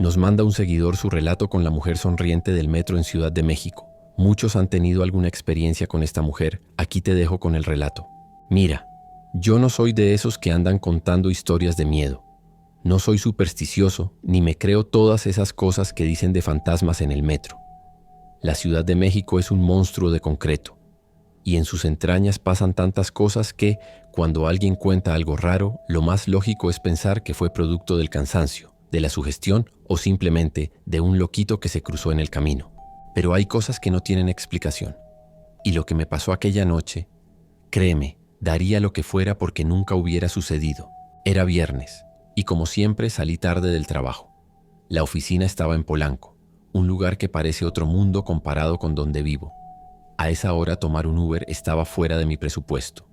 Nos manda un seguidor su relato con la mujer sonriente del metro en Ciudad de México. Muchos han tenido alguna experiencia con esta mujer. Aquí te dejo con el relato. Mira, yo no soy de esos que andan contando historias de miedo. No soy supersticioso, ni me creo todas esas cosas que dicen de fantasmas en el metro. La Ciudad de México es un monstruo de concreto, y en sus entrañas pasan tantas cosas que, cuando alguien cuenta algo raro, lo más lógico es pensar que fue producto del cansancio, de la sugestión o simplemente de un loquito que se cruzó en el camino. Pero hay cosas que no tienen explicación. Y lo que me pasó aquella noche, créeme, daría lo que fuera porque nunca hubiera sucedido. Era viernes, y como siempre salí tarde del trabajo. La oficina estaba en Polanco, un lugar que parece otro mundo comparado con donde vivo. A esa hora tomar un Uber estaba fuera de mi presupuesto.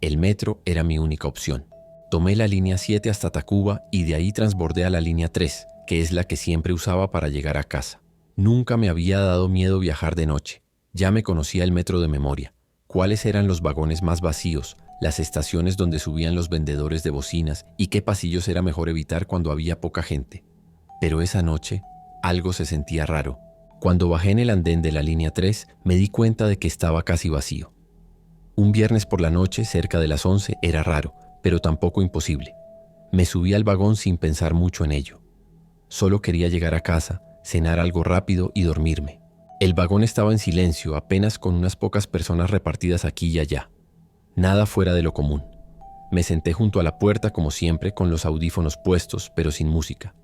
El metro era mi única opción. Tomé la línea 7 hasta Tacuba y de ahí transbordé a la línea 3, que es la que siempre usaba para llegar a casa. Nunca me había dado miedo viajar de noche. Ya me conocía el metro de memoria. Cuáles eran los vagones más vacíos, las estaciones donde subían los vendedores de bocinas y qué pasillos era mejor evitar cuando había poca gente. Pero esa noche, algo se sentía raro. Cuando bajé en el andén de la línea 3, me di cuenta de que estaba casi vacío. Un viernes por la noche, cerca de las 11, era raro, pero tampoco imposible. Me subí al vagón sin pensar mucho en ello. Solo quería llegar a casa, cenar algo rápido y dormirme. El vagón estaba en silencio, apenas con unas pocas personas repartidas aquí y allá. Nada fuera de lo común. Me senté junto a la puerta como siempre, con los audífonos puestos, pero sin música.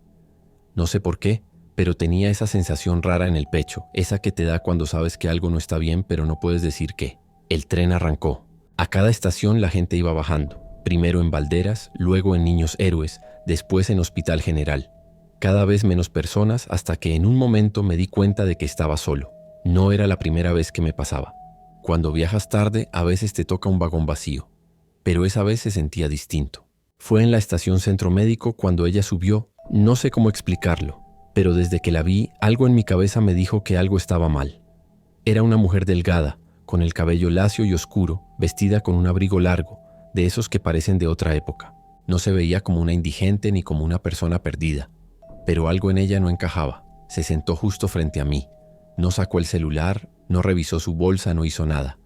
No sé por qué, pero tenía esa sensación rara en el pecho, esa que te da cuando sabes que algo no está bien pero no puedes decir qué. El tren arrancó. A cada estación la gente iba bajando, primero en Valderas, luego en Niños Héroes, después en Hospital General. Cada vez menos personas hasta que en un momento me di cuenta de que estaba solo. No era la primera vez que me pasaba. Cuando viajas tarde a veces te toca un vagón vacío, pero esa vez se sentía distinto. Fue en la estación Centro Médico cuando ella subió, no sé cómo explicarlo, pero desde que la vi, algo en mi cabeza me dijo que algo estaba mal. Era una mujer delgada, con el cabello lacio y oscuro, vestida con un abrigo largo, de esos que parecen de otra época. No se veía como una indigente ni como una persona perdida, pero algo en ella no encajaba. Se sentó justo frente a mí. No sacó el celular, no revisó su bolsa, no hizo nada.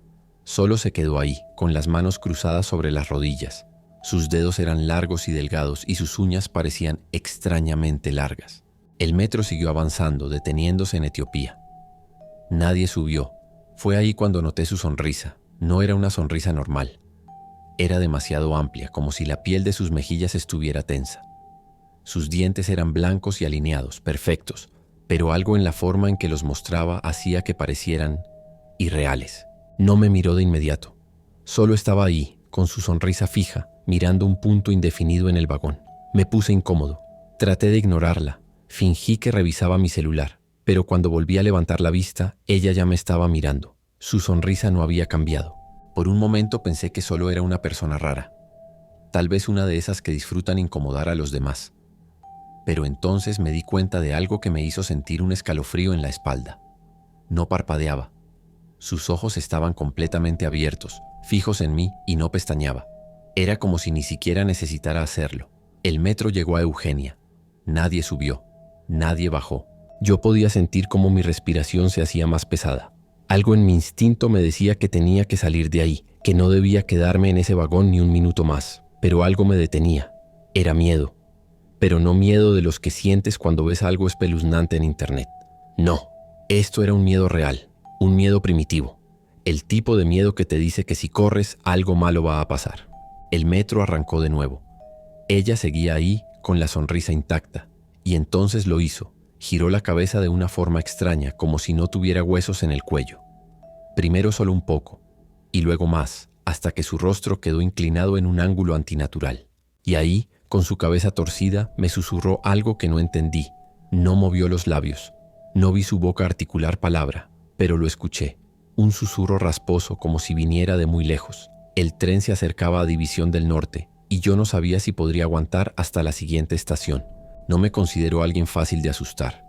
Solo se quedó ahí, con las manos cruzadas sobre las rodillas. Sus dedos eran largos y delgados y sus uñas parecían extrañamente largas. El metro siguió avanzando, deteniéndose en Etiopía. Nadie subió. Fue ahí cuando noté su sonrisa. No era una sonrisa normal. Era demasiado amplia, como si la piel de sus mejillas estuviera tensa. Sus dientes eran blancos y alineados, perfectos, pero algo en la forma en que los mostraba hacía que parecieran irreales. No me miró de inmediato. Solo estaba ahí, con su sonrisa fija, mirando un punto indefinido en el vagón. Me puse incómodo. Traté de ignorarla. Fingí que revisaba mi celular, pero cuando volví a levantar la vista, ella ya me estaba mirando. Su sonrisa no había cambiado. Por un momento pensé que solo era una persona rara. Tal vez una de esas que disfrutan incomodar a los demás. Pero entonces me di cuenta de algo que me hizo sentir un escalofrío en la espalda. No parpadeaba. Sus ojos estaban completamente abiertos, fijos en mí y no pestañeaba. Era como si ni siquiera necesitara hacerlo. El metro llegó a Eugenia. Nadie subió. Nadie bajó. Yo podía sentir cómo mi respiración se hacía más pesada. Algo en mi instinto me decía que tenía que salir de ahí, que no debía quedarme en ese vagón ni un minuto más. Pero algo me detenía. Era miedo. Pero no miedo de los que sientes cuando ves algo espeluznante en internet. No, esto era un miedo real, un miedo primitivo. El tipo de miedo que te dice que si corres, algo malo va a pasar. El metro arrancó de nuevo. Ella seguía ahí con la sonrisa intacta. Y entonces lo hizo. Giró la cabeza de una forma extraña, como si no tuviera huesos en el cuello. Primero solo un poco, y luego más, hasta que su rostro quedó inclinado en un ángulo antinatural. Y ahí, con su cabeza torcida, me susurró algo que no entendí. No movió los labios. No vi su boca articular palabra, pero lo escuché. Un susurro rasposo como si viniera de muy lejos. El tren se acercaba a División del Norte, y yo no sabía si podría aguantar hasta la siguiente estación. No me considero alguien fácil de asustar.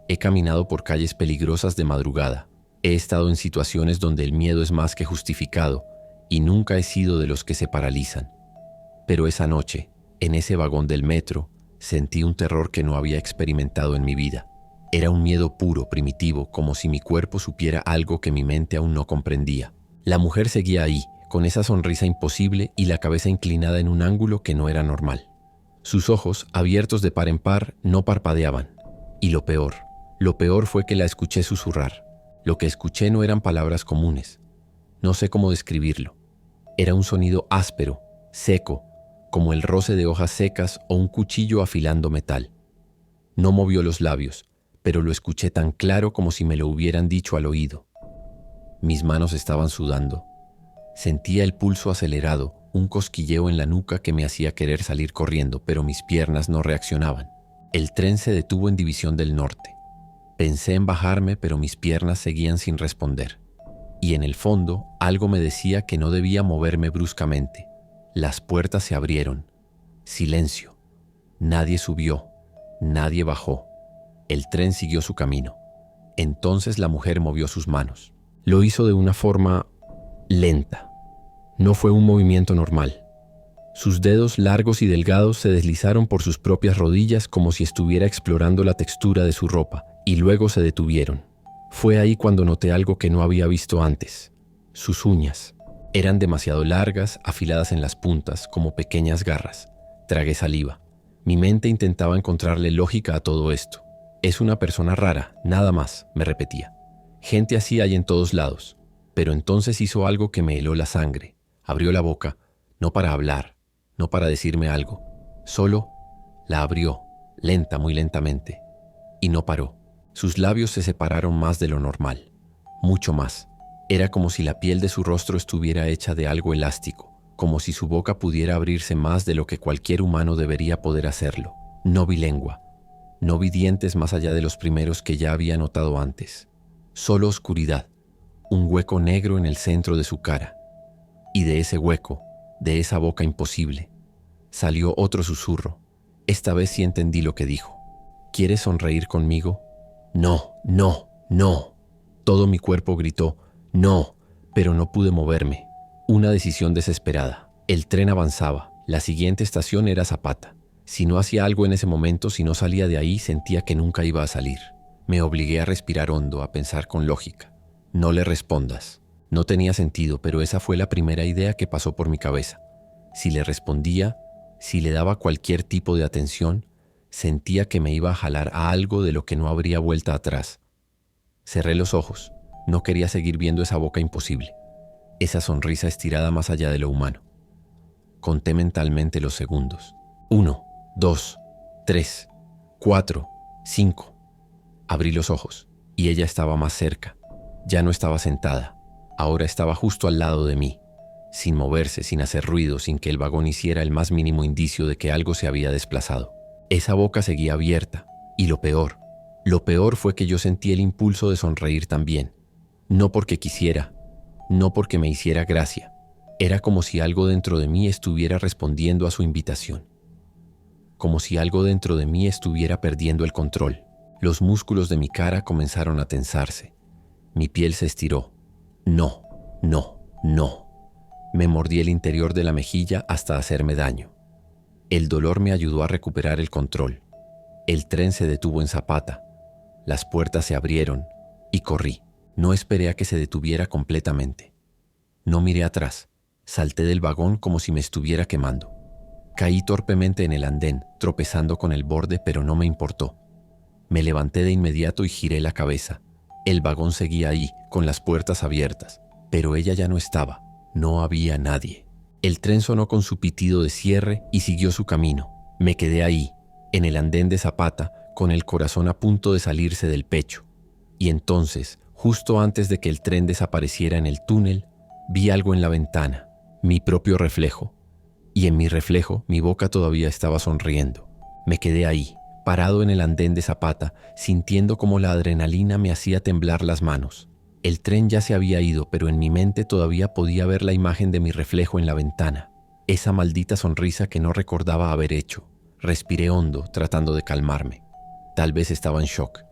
He caminado por calles peligrosas de madrugada. He estado en situaciones donde el miedo es más que justificado, y nunca he sido de los que se paralizan. Pero esa noche, en ese vagón del metro, Sentí un terror que no había experimentado en mi vida. Era un miedo puro, primitivo, como si mi cuerpo supiera algo que mi mente aún no comprendía. La mujer seguía ahí, con esa sonrisa imposible y la cabeza inclinada en un ángulo que no era normal. Sus ojos, abiertos de par en par, no parpadeaban. Y lo peor fue que la escuché susurrar. Lo que escuché no eran palabras comunes. No sé cómo describirlo. Era un sonido áspero, seco, como el roce de hojas secas o un cuchillo afilando metal. No movió los labios, pero lo escuché tan claro como si me lo hubieran dicho al oído. Mis manos estaban sudando. Sentía el pulso acelerado, un cosquilleo en la nuca que me hacía querer salir corriendo, pero mis piernas no reaccionaban. El tren se detuvo en División del Norte. Pensé en bajarme, pero mis piernas seguían sin responder. Y en el fondo, algo me decía que no debía moverme bruscamente. Las puertas se abrieron. Silencio. Nadie subió. Nadie bajó. El tren siguió su camino. Entonces la mujer movió sus manos. Lo hizo de una forma lenta. No fue un movimiento normal. Sus dedos largos y delgados se deslizaron por sus propias rodillas como si estuviera explorando la textura de su ropa, y luego se detuvieron. Fue ahí cuando noté algo que no había visto antes. Sus uñas. Eran demasiado largas, afiladas en las puntas, como pequeñas garras. Tragué saliva. Mi mente intentaba encontrarle lógica a todo esto. Es una persona rara, nada más, me repetía. Gente así hay en todos lados. Pero entonces hizo algo que me heló la sangre. Abrió la boca, no para hablar, no para decirme algo. Solo la abrió, lenta, muy lentamente. Y no paró. Sus labios se separaron más de lo normal. Mucho más. Era como si la piel de su rostro estuviera hecha de algo elástico, como si su boca pudiera abrirse más de lo que cualquier humano debería poder hacerlo. No vi lengua. No vi dientes más allá de los primeros que ya había notado antes. Solo oscuridad. Un hueco negro en el centro de su cara. Y de ese hueco, de esa boca imposible, salió otro susurro. Esta vez sí entendí lo que dijo. ¿Quieres sonreír conmigo? No, no, no. Todo mi cuerpo gritó, no, pero no pude moverme. Una decisión desesperada. El tren avanzaba. La siguiente estación era Zapata. Si no hacía algo en ese momento, si no salía de ahí, sentía que nunca iba a salir. Me obligué a respirar hondo, a pensar con lógica. No le respondas. No tenía sentido, pero esa fue la primera idea que pasó por mi cabeza. Si le respondía, si le daba cualquier tipo de atención, sentía que me iba a jalar a algo de lo que no habría vuelta atrás. Cerré los ojos. No quería seguir viendo esa boca imposible, esa sonrisa estirada más allá de lo humano. Conté mentalmente los segundos. 1, 2, 3, 4, 5. Abrí los ojos y ella estaba más cerca. Ya no estaba sentada. Ahora estaba justo al lado de mí, sin moverse, sin hacer ruido, sin que el vagón hiciera el más mínimo indicio de que algo se había desplazado. Esa boca seguía abierta, y lo peor fue que yo sentí el impulso de sonreír también. No porque quisiera, no porque me hiciera gracia. Era como si algo dentro de mí estuviera respondiendo a su invitación. Como si algo dentro de mí estuviera perdiendo el control. Los músculos de mi cara comenzaron a tensarse. Mi piel se estiró. No, no, no. Me mordí el interior de la mejilla hasta hacerme daño. El dolor me ayudó a recuperar el control. El tren se detuvo en Zapata. Las puertas se abrieron y corrí. No esperé a que se detuviera completamente. No miré atrás. Salté del vagón como si me estuviera quemando. Caí torpemente en el andén, tropezando con el borde, pero no me importó. Me levanté de inmediato y giré la cabeza. El vagón seguía ahí, con las puertas abiertas, pero ella ya no estaba. No había nadie. El tren sonó con su pitido de cierre y siguió su camino. Me quedé ahí, en el andén de Zapata, con el corazón a punto de salirse del pecho. Y entonces, justo antes de que el tren desapareciera en el túnel, vi algo en la ventana, mi propio reflejo. Y en mi reflejo, mi boca todavía estaba sonriendo. Me quedé ahí, parado en el andén de Zapata, sintiendo como la adrenalina me hacía temblar las manos. El tren ya se había ido, pero en mi mente todavía podía ver la imagen de mi reflejo en la ventana. Esa maldita sonrisa que no recordaba haber hecho. Respiré hondo, tratando de calmarme. Tal vez estaba en shock.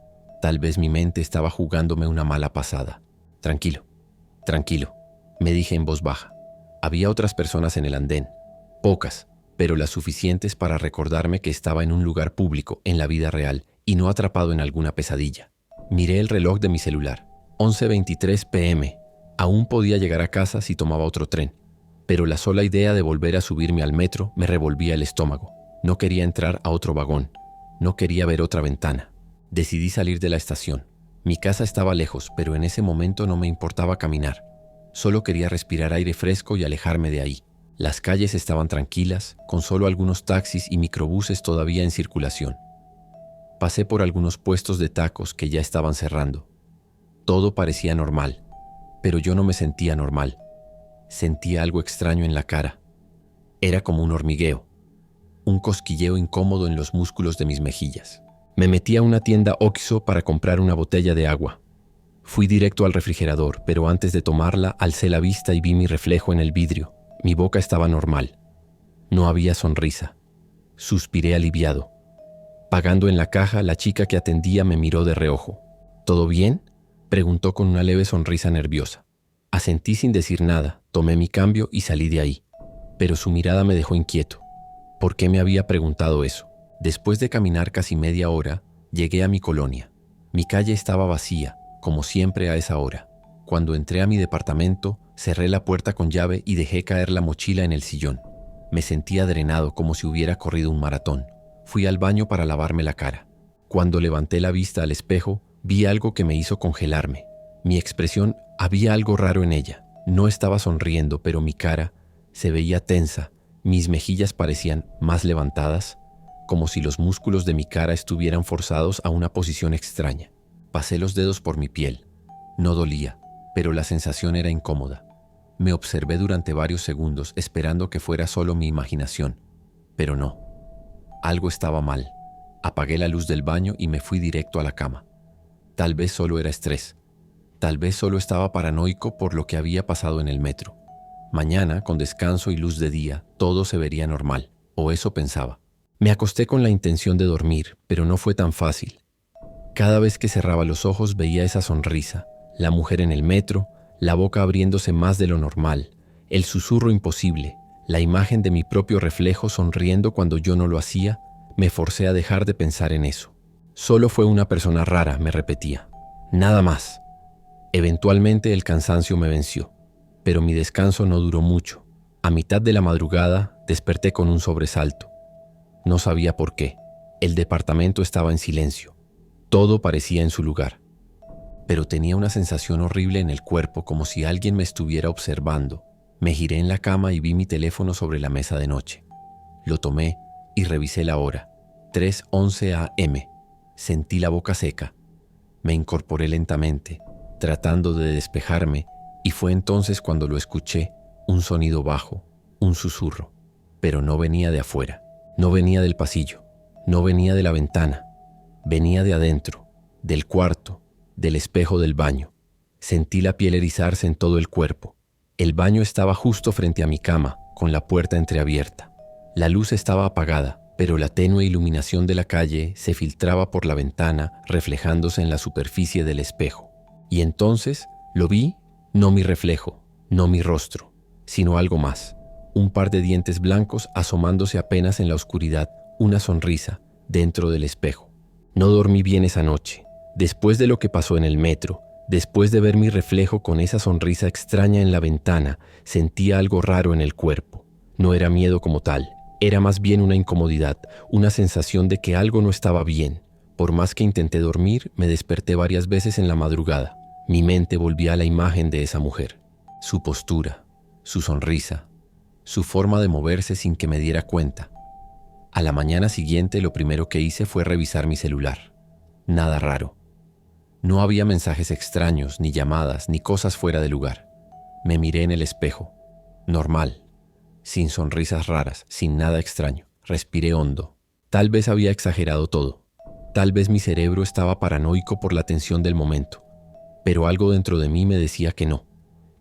Tal vez mi mente estaba jugándome una mala pasada. Tranquilo, tranquilo, me dije en voz baja. Había otras personas en el andén. Pocas, pero las suficientes para recordarme que estaba en un lugar público, en la vida real, y no atrapado en alguna pesadilla. Miré el reloj de mi celular. 11:23 p.m. Aún podía llegar a casa si tomaba otro tren, pero la sola idea de volver a subirme al metro me revolvía el estómago. No quería entrar a otro vagón. No quería ver otra ventana. Decidí salir de la estación. Mi casa estaba lejos, pero en ese momento no me importaba caminar. Solo quería respirar aire fresco y alejarme de ahí. Las calles estaban tranquilas, con solo algunos taxis y microbuses todavía en circulación. Pasé por algunos puestos de tacos que ya estaban cerrando. Todo parecía normal, pero yo no me sentía normal. Sentía algo extraño en la cara. Era como un hormigueo, un cosquilleo incómodo en los músculos de mis mejillas. Me metí a una tienda Oxxo para comprar una botella de agua. Fui directo al refrigerador, pero antes de tomarla alcé la vista y vi mi reflejo en el vidrio. Mi boca estaba normal. No había sonrisa. Suspiré aliviado. Pagando en la caja, la chica que atendía me miró de reojo. ¿Todo bien?, preguntó con una leve sonrisa nerviosa. Asentí sin decir nada, tomé mi cambio y salí de ahí. Pero su mirada me dejó inquieto. ¿Por qué me había preguntado eso? Después de caminar casi media hora, llegué a mi colonia. Mi calle estaba vacía, como siempre a esa hora. Cuando entré a mi departamento, cerré la puerta con llave y dejé caer la mochila en el sillón. Me sentía drenado como si hubiera corrido un maratón. Fui al baño para lavarme la cara. Cuando levanté la vista al espejo, vi algo que me hizo congelarme. Mi expresión, había algo raro en ella. No estaba sonriendo, pero mi cara se veía tensa. Mis mejillas parecían más levantadas, como si los músculos de mi cara estuvieran forzados a una posición extraña. Pasé los dedos por mi piel. No dolía, pero la sensación era incómoda. Me observé durante varios segundos, esperando que fuera solo mi imaginación. Pero no. Algo estaba mal. Apagué la luz del baño y me fui directo a la cama. Tal vez solo era estrés. Tal vez solo estaba paranoico por lo que había pasado en el metro. Mañana, con descanso y luz de día, todo se vería normal, o eso pensaba. Me acosté con la intención de dormir, pero no fue tan fácil. Cada vez que cerraba los ojos veía esa sonrisa, la mujer en el metro, la boca abriéndose más de lo normal, el susurro imposible, la imagen de mi propio reflejo sonriendo cuando yo no lo hacía. Me forcé a dejar de pensar en eso. Solo fue una persona rara, me repetía. Nada más. Eventualmente el cansancio me venció, pero mi descanso no duró mucho. A mitad de la madrugada desperté con un sobresalto. No sabía por qué. El departamento estaba en silencio. Todo parecía en su lugar. Pero tenía una sensación horrible en el cuerpo, como si alguien me estuviera observando. Me giré en la cama y vi mi teléfono sobre la mesa de noche. Lo tomé y revisé la hora. 3:11 a.m. Sentí la boca seca. Me incorporé lentamente, tratando de despejarme, y fue entonces cuando lo escuché, un sonido bajo, un susurro. Pero no venía de afuera, no venía del pasillo, no venía de la ventana, venía de adentro, del cuarto, del espejo del baño. Sentí la piel erizarse en todo el cuerpo. El baño estaba justo frente a mi cama, con la puerta entreabierta. La luz estaba apagada, pero la tenue iluminación de la calle se filtraba por la ventana, reflejándose en la superficie del espejo. Y entonces lo vi, no mi reflejo, no mi rostro, sino algo más. Un par de dientes blancos asomándose apenas en la oscuridad, una sonrisa dentro del espejo. No dormí bien esa noche. Después de lo que pasó en el metro, después de ver mi reflejo con esa sonrisa extraña en la ventana, sentía algo raro en el cuerpo. No era miedo como tal, era más bien una incomodidad, una sensación de que algo no estaba bien. Por más que intenté dormir, me desperté varias veces en la madrugada. Mi mente volvía a la imagen de esa mujer, su postura, su sonrisa, su forma de moverse sin que me diera cuenta. A la mañana siguiente lo primero que hice fue revisar mi celular. Nada raro. No había mensajes extraños, ni llamadas, ni cosas fuera de lugar. Me miré en el espejo. Normal. Sin sonrisas raras, sin nada extraño. Respiré hondo. Tal vez había exagerado todo. Tal vez mi cerebro estaba paranoico por la tensión del momento. Pero algo dentro de mí me decía que no.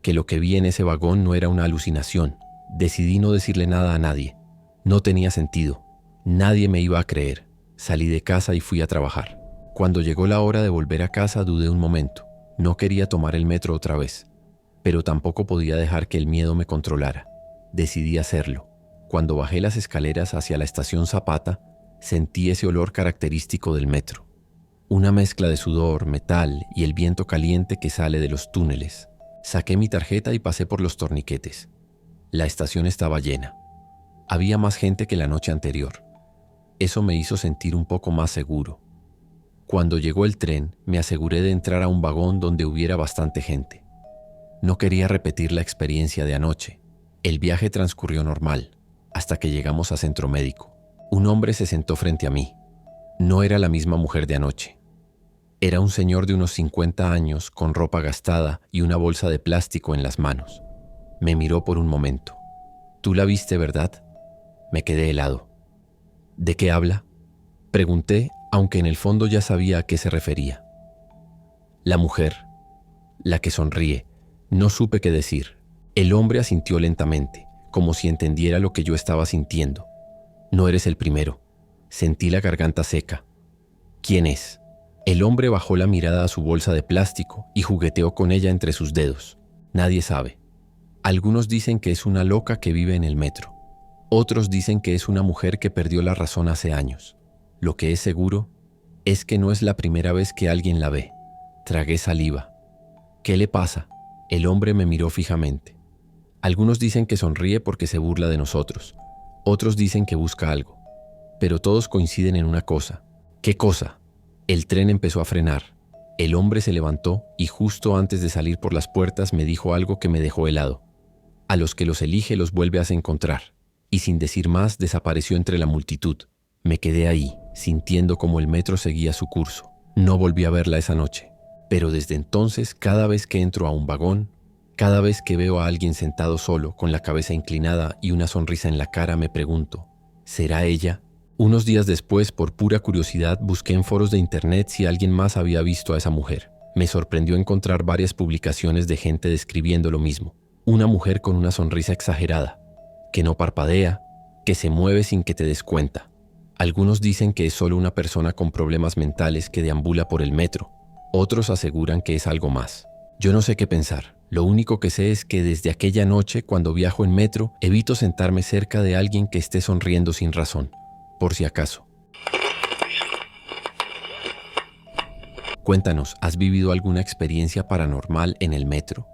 Que lo que vi en ese vagón no era una alucinación. Decidí no decirle nada a nadie. No tenía sentido. Nadie me iba a creer. Salí de casa y fui a trabajar. Cuando llegó la hora de volver a casa dudé un momento. No quería tomar el metro otra vez, pero tampoco podía dejar que el miedo me controlara. Decidí hacerlo. Cuando bajé las escaleras hacia la estación Zapata, sentí ese olor característico del metro. Una mezcla de sudor, metal y el viento caliente que sale de los túneles. Saqué mi tarjeta y pasé por los torniquetes. La estación estaba llena. Había más gente que la noche anterior. Eso me hizo sentir un poco más seguro. Cuando llegó el tren, me aseguré de entrar a un vagón donde hubiera bastante gente. No quería repetir la experiencia de anoche. El viaje transcurrió normal, hasta que llegamos a Centro Médico. Un hombre se sentó frente a mí. No era la misma mujer de anoche. Era un señor de unos 50 años con ropa gastada y una bolsa de plástico en las manos. Me miró por un momento. «¿Tú la viste, verdad?» Me quedé helado. «¿De qué habla?», pregunté, aunque en el fondo ya sabía a qué se refería. «La mujer, la que sonríe». No supe qué decir. El hombre asintió lentamente, como si entendiera lo que yo estaba sintiendo. «No eres el primero». Sentí la garganta seca. «¿Quién es?». El hombre bajó la mirada a su bolsa de plástico y jugueteó con ella entre sus dedos. «Nadie sabe. Algunos dicen que es una loca que vive en el metro. Otros dicen que es una mujer que perdió la razón hace años. Lo que es seguro es que no es la primera vez que alguien la ve». Tragué saliva. «¿Qué le pasa?». El hombre me miró fijamente. «Algunos dicen que sonríe porque se burla de nosotros. Otros dicen que busca algo. Pero todos coinciden en una cosa». «¿Qué cosa?». El tren empezó a frenar. El hombre se levantó y justo antes de salir por las puertas me dijo algo que me dejó helado. «A los que los elige los vuelve a encontrar». Y sin decir más desapareció entre la multitud. Me quedé ahí, sintiendo como el metro seguía su curso. No volví a verla esa noche. Pero desde entonces, cada vez que entro a un vagón, cada vez que veo a alguien sentado solo, con la cabeza inclinada y una sonrisa en la cara, me pregunto, ¿será ella? Unos días después, por pura curiosidad, busqué en foros de internet si alguien más había visto a esa mujer. Me sorprendió encontrar varias publicaciones de gente describiendo lo mismo. Una mujer con una sonrisa exagerada, que no parpadea, que se mueve sin que te des cuenta. Algunos dicen que es solo una persona con problemas mentales que deambula por el metro. Otros aseguran que es algo más. Yo no sé qué pensar. Lo único que sé es que desde aquella noche, cuando viajo en metro, evito sentarme cerca de alguien que esté sonriendo sin razón, por si acaso. Cuéntanos, ¿has vivido alguna experiencia paranormal en el metro?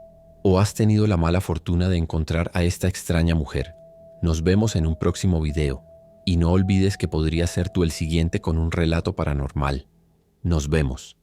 ¿O has tenido la mala fortuna de encontrar a esta extraña mujer? Nos vemos en un próximo video. Y no olvides que podrías ser tú el siguiente con un relato paranormal. Nos vemos.